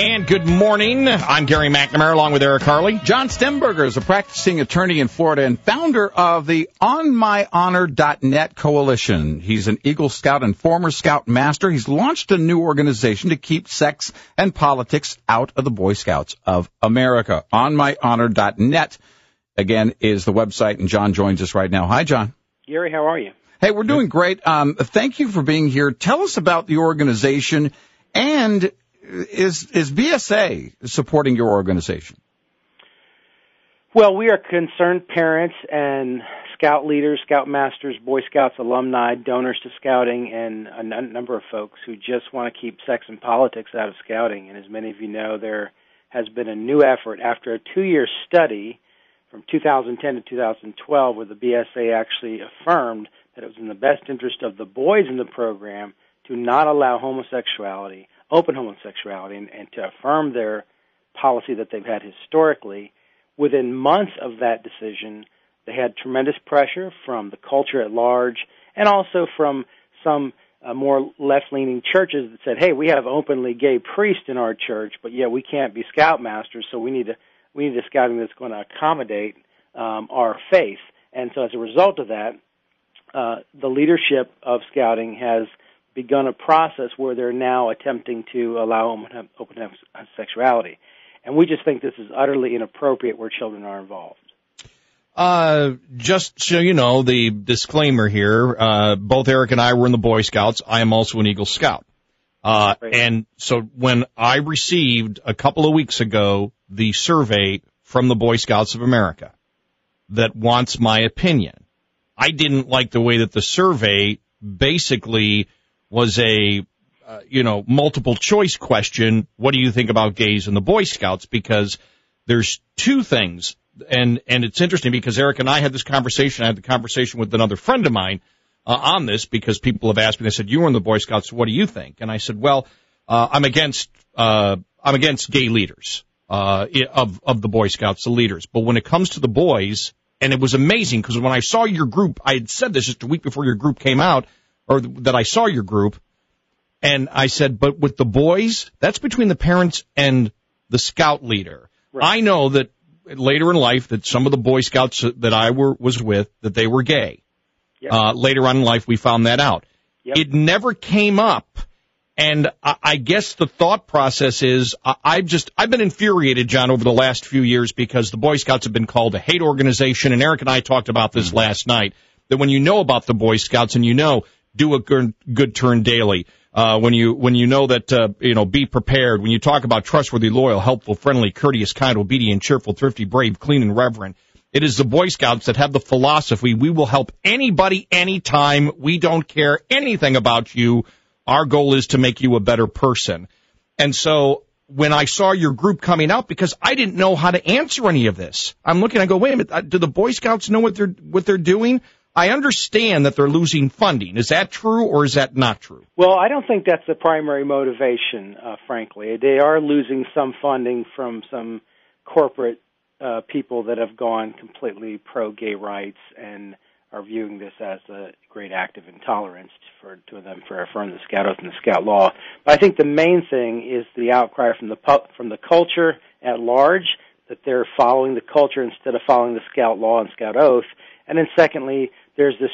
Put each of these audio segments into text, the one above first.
And good morning. I'm Gary McNamara along with Eric Harley. John Stemberger is a practicing attorney in Florida and founder of the OnMyHonor.net coalition. He's an Eagle Scout and former Scout Master. He's launched a new organization to keep sex and politics out of the Boy Scouts of America. OnMyHonor.net, again, is the website, and John joins us right now. Hi, John. Gary, how are you? Hey, we're doing great. Thank you for being here. Tell us about the organization, and is BSA supporting your organization? Well, we are concerned parents and Scout leaders, Scout Masters, Boy Scouts alumni, donors to Scouting, and a number of folks who just want to keep sex and politics out of Scouting. And as many of you know, there has been a new effort after a 2-year study from 2010 to 2012 where the BSA actually affirmed that it was in the best interest of the boys in the program to not allow homosexuality, open homosexuality, and to affirm their policy that they've had historically. Within months of that decision, they had tremendous pressure from the culture at large and also from some more left-leaning churches that said, hey, we have openly gay priests in our church, but yet we can't be Scoutmasters, so we need a Scouting that's going to accommodate our faith. And so as a result of that, the leadership of Scouting has begun a process where they're now attempting to allow open homosexuality. And we just think this is utterly inappropriate where children are involved. Just so you know, the disclaimer here, both Eric and I were in the Boy Scouts. I am also an Eagle Scout. And so when I received a couple of weeks ago the survey from the Boy Scouts of America that wants my opinion, I didn't like the way that the survey basically was a, multiple choice question. What do you think about gays in the Boy Scouts? Because there's two things. And it's interesting because Eric and I had this conversation. I had the conversation with another friend of mine on this because people have asked me, they said, you were in the Boy Scouts. What do you think? And I said, well, I'm against gay leaders, of the Boy Scouts, the leaders. But when it comes to the boys, and it was amazing because when I saw your group, I had said this just a week before your group came out, or that I saw your group, and I said, but with the boys, that's between the parents and the scout leader. Right. I know that later in life that some of the Boy Scouts that I was with, that they were gay. Yep. Later on in life, we found that out. Yep. It never came up, and I guess the thought process is I've been infuriated, John, over the last few years because the Boy Scouts have been called a hate organization, and Eric and I talked about this last night, that when you know about the Boy Scouts and do a good turn daily. When you know that, be prepared. When you talk about trustworthy, loyal, helpful, friendly, courteous, kind, obedient, cheerful, thrifty, brave, clean, and reverent. It is the Boy Scouts that have the philosophy, we will help anybody, anytime. We don't care anything about you. Our goal is to make you a better person. And so when I saw your group coming out, because I didn't know how to answer any of this, I'm looking, I go, wait a minute, do the Boy Scouts know what they're doing? I understand that they're losing funding. Is that true or is that not true? Well, I don't think that's the primary motivation, frankly. They are losing some funding from some corporate people that have gone completely pro-gay rights and are viewing this as a great act of intolerance to them for affirming the Scout Oath and the Scout Law. But I think the main thing is the outcry from the culture at large, that they're following the culture instead of following the Scout Law and Scout Oath. And then secondly, there's this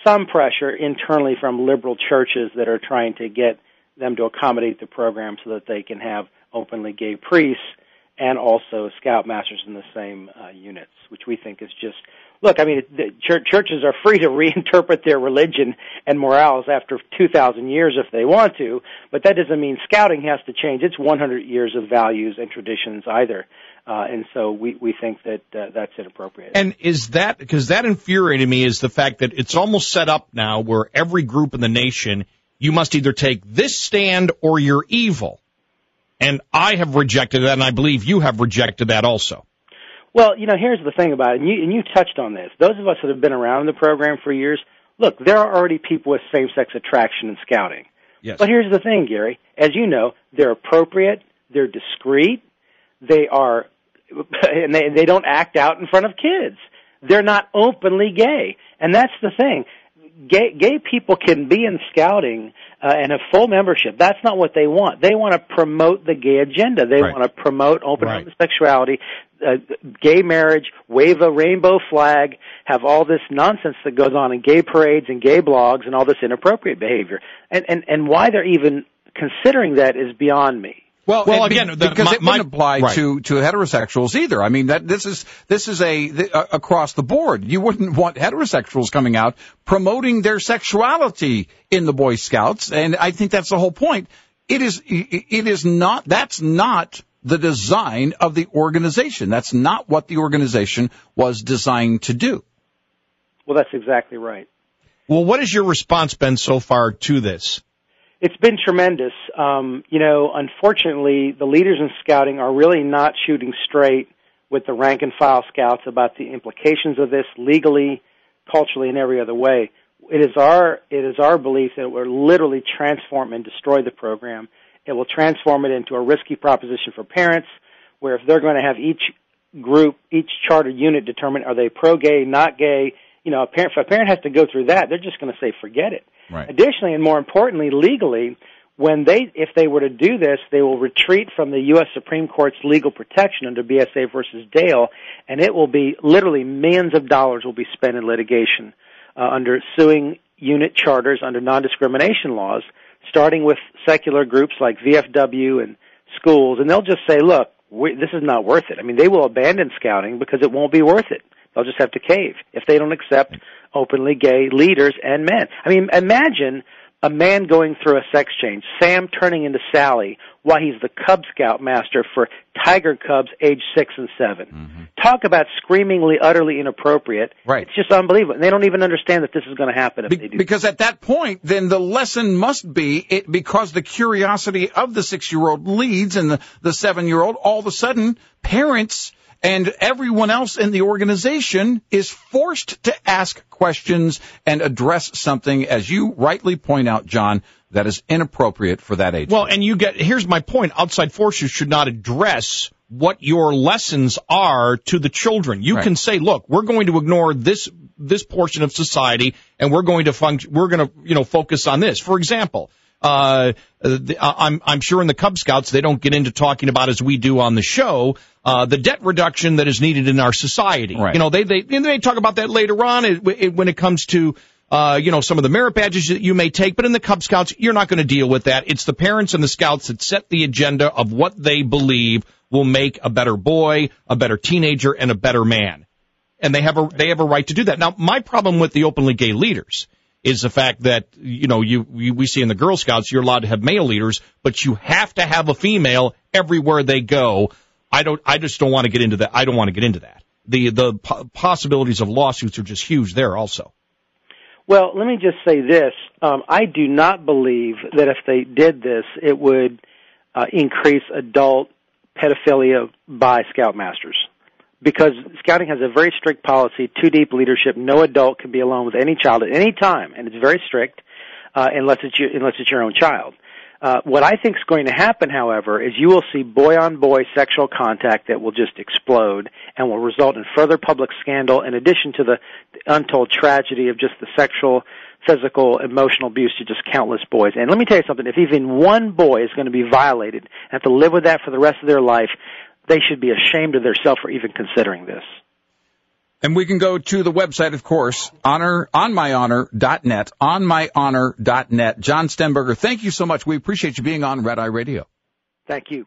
some pressure internally from liberal churches that are trying to get them to accommodate the program so that they can have openly gay priests and also Scoutmasters in the same units, which we think is just, look, I mean, churches are free to reinterpret their religion and morals after 2,000 years if they want to, but that doesn't mean Scouting has to change its 100 years of values and traditions either. And so we think that that's inappropriate. And is that, because that infuriated me, is the fact that it's almost set up now where every group in the nation, you must either take this stand or you're evil. And I have rejected that, and I believe you have rejected that also. Well, here's the thing about it, and you touched on this. Those of us that have been around the program for years, look, there are already people with same-sex attraction in Scouting. Yes. But here's the thing, Gary. As you know, they're appropriate, they're discreet, and they don't act out in front of kids. They're not openly gay. And that's the thing. gay people can be in scouting and have full membership. That's not what they want. They want to promote the gay agenda. They want to promote open homosexuality, gay marriage, wave a rainbow flag, have all this nonsense that goes on in gay parades and gay blogs and all this inappropriate behavior. And why they're even considering that is beyond me. Well, again, because it wouldn't apply to heterosexuals either. I mean, this is across the board. You wouldn't want heterosexuals coming out promoting their sexuality in the Boy Scouts, and I think that's the whole point. That's not the design of the organization. That's not what the organization was designed to do. Well, that's exactly right. Well, what has your response been so far to this? It's been tremendous. Unfortunately, the leaders in scouting are really not shooting straight with the rank and file scouts about the implications of this legally, culturally, and every other way. It is our belief that it will literally transform and destroy the program. It will transform it into a risky proposition for parents, where if they're going to have each group, each charter unit determine are they pro-gay, not gay, if a parent has to go through that, they're just going to say forget it. Right. Additionally, and more importantly, legally, if they were to do this, they will retreat from the U.S. Supreme Court's legal protection under BSA versus Dale, and it will be literally millions of dollars will be spent in litigation under suing unit charters under non-discrimination laws, starting with secular groups like VFW and schools, and they'll just say, look, this is not worth it. I mean, they will abandon scouting because it won't be worth it. They'll just have to cave if they don't accept openly gay leaders and men. I mean, imagine a man going through a sex change, Sam turning into Sally, while he's the Cub Scout master for tiger cubs age 6 and 7. Mm-hmm. Talk about screamingly, utterly inappropriate. Right. It's just unbelievable. And they don't even understand that this is going to happen if they do. Because at that point, then the lesson must be, because the curiosity of the 6-year-old leads and the 7-year-old, all of a sudden, parents and everyone else in the organization is forced to ask questions and address something, as you rightly point out, John, that is inappropriate for that age. Well, and here's my point. Outside forces should not address what your lessons are to the children. You can say, look, we're going to ignore this portion of society and we're going to focus on this. For example, I'm sure in the Cub Scouts they don't get into talking about, as we do on the show, the debt reduction that is needed in our society. Right. They talk about that later on when it comes to some of the merit badges that you may take, but in the Cub Scouts you're not going to deal with that. It's the parents and the scouts that set the agenda of what they believe will make a better boy, a better teenager, and a better man. And they have a right to do that. Now, my problem with the openly gay leaders is the fact that, we see in the Girl Scouts, you're allowed to have male leaders, but you have to have a female everywhere they go. I just don't want to get into that. I don't want to get into that. The possibilities of lawsuits are just huge there also. Well, let me just say this. I do not believe that if they did this, it would increase adult pedophilia by Scoutmasters. Because Scouting has a very strict policy, 2-deep leadership. No adult can be alone with any child at any time, and it's very strict unless it's your own child. What I think is going to happen, however, is you will see boy-on-boy sexual contact that will just explode and will result in further public scandal, in addition to the untold tragedy of just the sexual, physical, emotional abuse to just countless boys. And let me tell you something. If even one boy is going to be violated and have to live with that for the rest of their life, they should be ashamed of themselves for even considering this. And we can go to the website, of course, onmyhonor.net, onmyhonor.net. John Stemberger, thank you so much. We appreciate you being on Red Eye Radio. Thank you.